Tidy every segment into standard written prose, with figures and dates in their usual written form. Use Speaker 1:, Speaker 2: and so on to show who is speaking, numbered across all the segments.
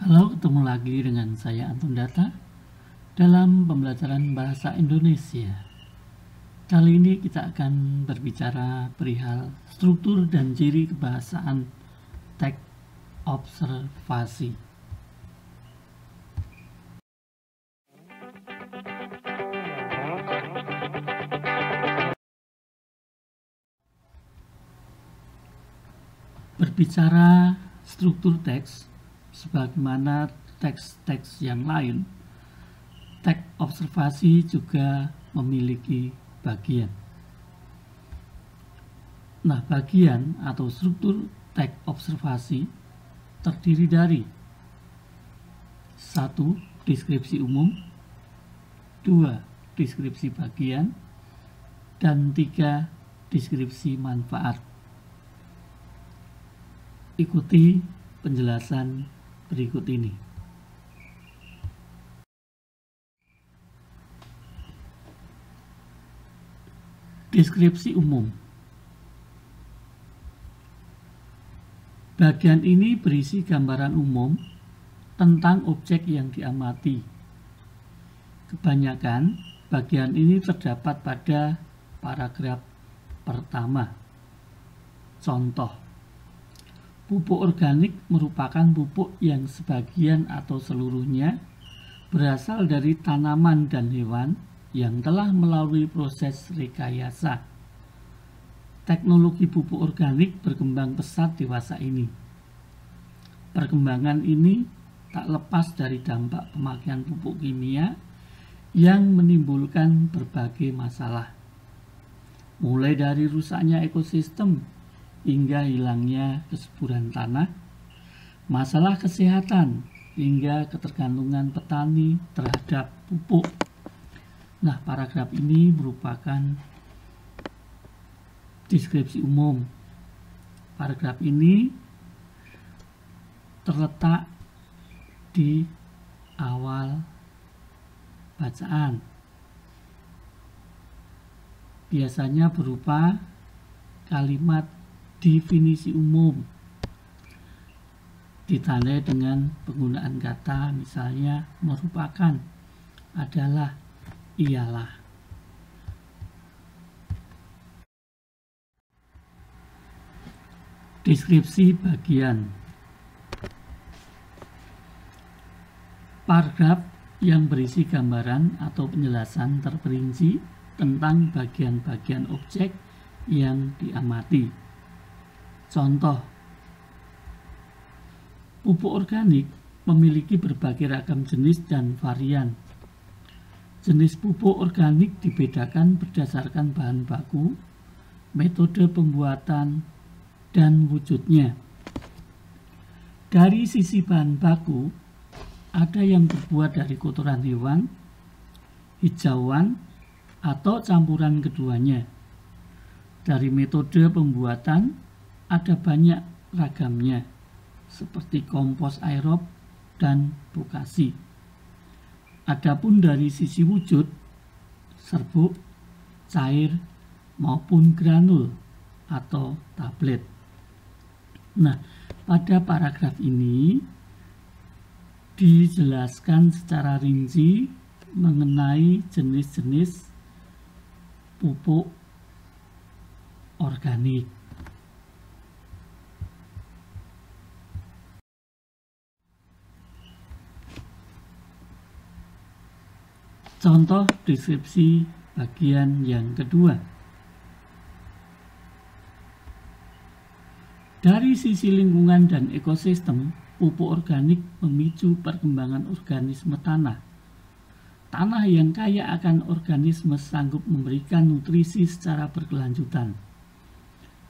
Speaker 1: Halo, ketemu lagi dengan saya Anton Data dalam pembelajaran bahasa Indonesia. Kali ini kita akan berbicara perihal struktur dan ciri kebahasaan teks observasi. Berbicara struktur teks, sebagaimana teks-teks yang lain, teks observasi juga memiliki bagian. Nah, bagian atau struktur teks observasi terdiri dari 1. Deskripsi umum, 2. Deskripsi bagian, dan 3. Deskripsi manfaat. Ikuti penjelasan berikut ini. Deskripsi umum. Bagian ini berisi gambaran umum tentang objek yang diamati. Kebanyakan bagian ini terdapat pada paragraf pertama. Contoh: pupuk organik merupakan pupuk yang sebagian atau seluruhnya berasal dari tanaman dan hewan yang telah melalui proses rekayasa. Teknologi pupuk organik berkembang pesat dewasa ini. Perkembangan ini tak lepas dari dampak pemakaian pupuk kimia yang menimbulkan berbagai masalah, mulai dari rusaknya ekosistem hingga hilangnya kesuburan tanah, masalah kesehatan, hingga ketergantungan petani terhadap pupuk. Nah, paragraf ini merupakan deskripsi umum. Paragraf ini terletak di awal bacaan. Biasanya berupa kalimat definisi umum ditandai dengan penggunaan kata misalnya merupakan, adalah, ialah. Deskripsi bagian. Paragraf yang berisi gambaran atau penjelasan terperinci tentang bagian-bagian objek yang diamati. Contoh: pupuk organik memiliki berbagai ragam jenis dan varian. Jenis pupuk organik dibedakan berdasarkan bahan baku, metode pembuatan, dan wujudnya. Dari sisi bahan baku, ada yang terbuat dari kotoran hewan, hijauan, atau campuran keduanya. Dari metode pembuatan, ada banyak ragamnya, seperti kompos aerob dan bokasi. Adapun dari sisi wujud, serbuk, cair, maupun granul atau tablet. Nah, pada paragraf ini dijelaskan secara rinci mengenai jenis-jenis pupuk organik. Contoh deskripsi bagian yang kedua. Dari sisi lingkungan dan ekosistem, pupuk organik memicu perkembangan organisme tanah. Tanah yang kaya akan organisme sanggup memberikan nutrisi secara berkelanjutan.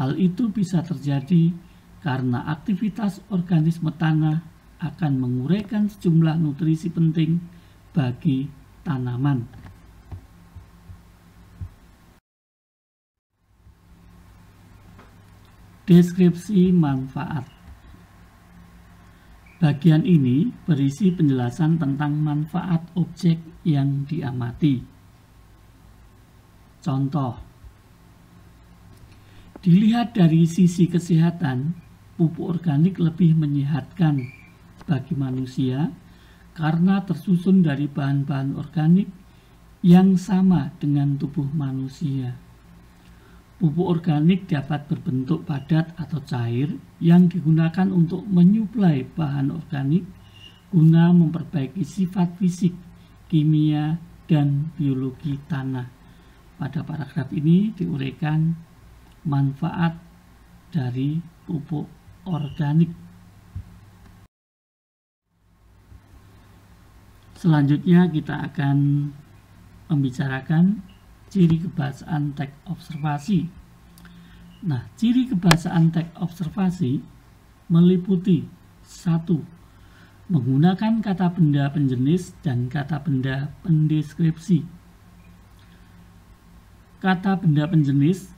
Speaker 1: Hal itu bisa terjadi karena aktivitas organisme tanah akan menguraikan sejumlah nutrisi penting bagi tanaman. Deskripsi manfaat. Bagian ini berisi penjelasan tentang manfaat objek yang diamati. Contoh: dilihat dari sisi kesehatan, pupuk organik lebih menyehatkan bagi manusia karena tersusun dari bahan-bahan organik yang sama dengan tubuh manusia. Pupuk organik dapat berbentuk padat atau cair yang digunakan untuk menyuplai bahan organik guna memperbaiki sifat fisik, kimia, dan biologi tanah. Pada paragraf ini diuraikan manfaat dari pupuk organik. Selanjutnya kita akan membicarakan ciri kebahasaan teks observasi. Nah, ciri kebahasaan teks observasi meliputi 1. Menggunakan kata benda penjenis dan kata benda pendeskripsi. Kata benda penjenis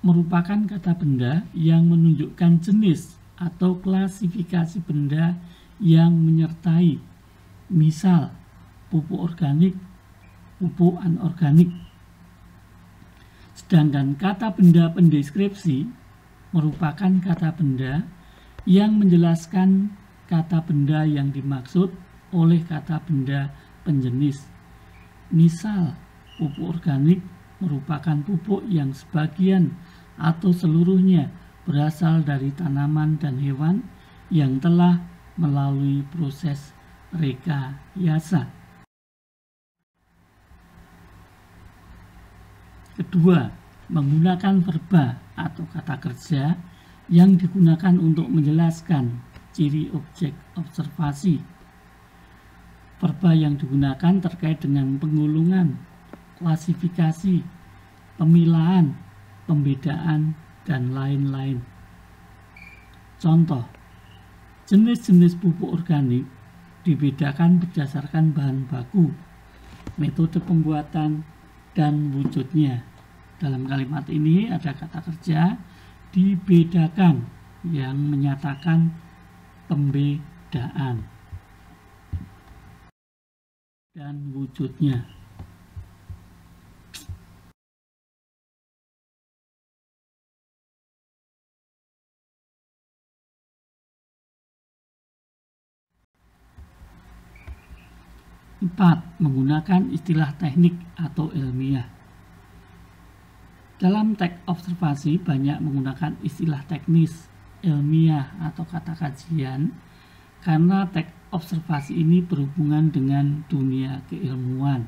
Speaker 1: merupakan kata benda yang menunjukkan jenis atau klasifikasi benda yang menyertai, misal pupuk organik, pupuk anorganik. Sedangkan kata benda pendeskripsi merupakan kata benda yang menjelaskan kata benda yang dimaksud oleh kata benda penjenis. Misal, pupuk organik merupakan pupuk yang sebagian atau seluruhnya berasal dari tanaman dan hewan yang telah melalui proses rekayasa. Kedua, menggunakan verba atau kata kerja yang digunakan untuk menjelaskan ciri objek observasi. Verba yang digunakan terkait dengan penggulungan, klasifikasi, pemilahan, pembedaan, dan lain-lain. Contoh, jenis-jenis pupuk organik dibedakan berdasarkan bahan baku, metode pembuatan, dan wujudnya. Dalam kalimat ini ada kata kerja dibedakan yang menyatakan pembedaan dan wujudnya. Empat, menggunakan istilah teknik atau ilmiah. Dalam teks observasi banyak menggunakan istilah teknis, ilmiah, atau kata kajian karena teks observasi ini berhubungan dengan dunia keilmuan.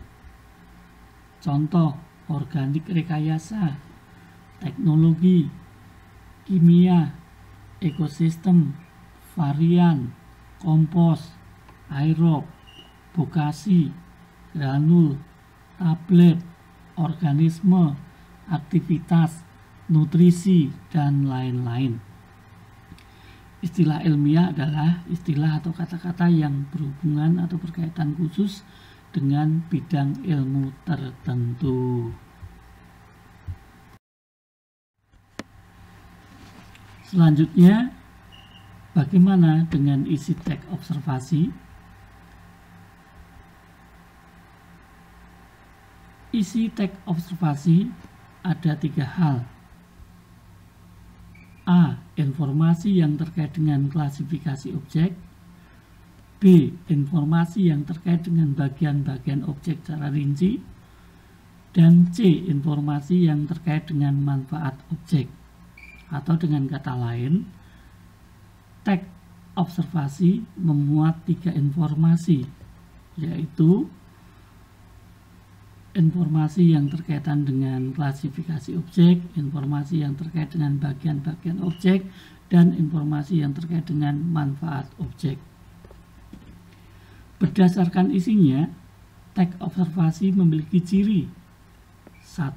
Speaker 1: Contoh, organik rekayasa, teknologi, kimia, ekosistem, varian, kompos, aerob, bokasi, granul, tablet, organisme, aktivitas, nutrisi, dan lain-lain. Istilah ilmiah adalah istilah atau kata-kata yang berhubungan atau berkaitan khusus dengan bidang ilmu tertentu. Selanjutnya, bagaimana dengan isi teks observasi? Isi teks observasi ada 3 hal. A. Informasi yang terkait dengan klasifikasi objek. B. Informasi yang terkait dengan bagian-bagian objek secara rinci. Dan C. Informasi yang terkait dengan manfaat objek. Atau dengan kata lain, teks observasi memuat 3 informasi, yaitu informasi yang terkaitan dengan klasifikasi objek, informasi yang terkait dengan bagian-bagian objek, dan informasi yang terkait dengan manfaat objek. Berdasarkan isinya, teks observasi memiliki ciri. 1.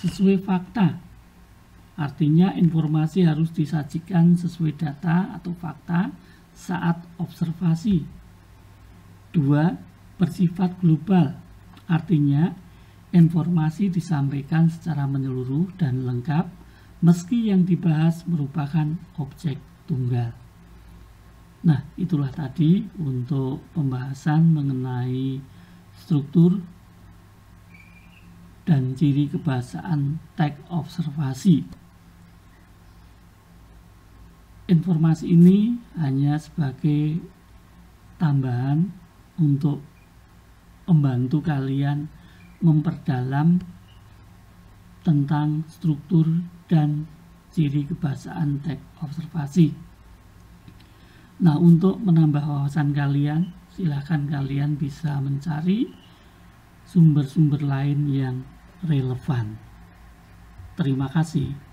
Speaker 1: Sesuai fakta. Artinya informasi harus disajikan sesuai data atau fakta saat observasi. 2. Bersifat global. Artinya, informasi disampaikan secara menyeluruh dan lengkap meski yang dibahas merupakan objek tunggal. Nah, itulah tadi untuk pembahasan mengenai struktur dan ciri kebahasaan teks observasi. informasi ini hanya sebagai tambahan untuk membantu kalian memperdalam tentang struktur dan ciri kebahasaan teks observasi. Nah, untuk menambah wawasan kalian, silakan kalian bisa mencari sumber-sumber lain yang relevan. Terima kasih.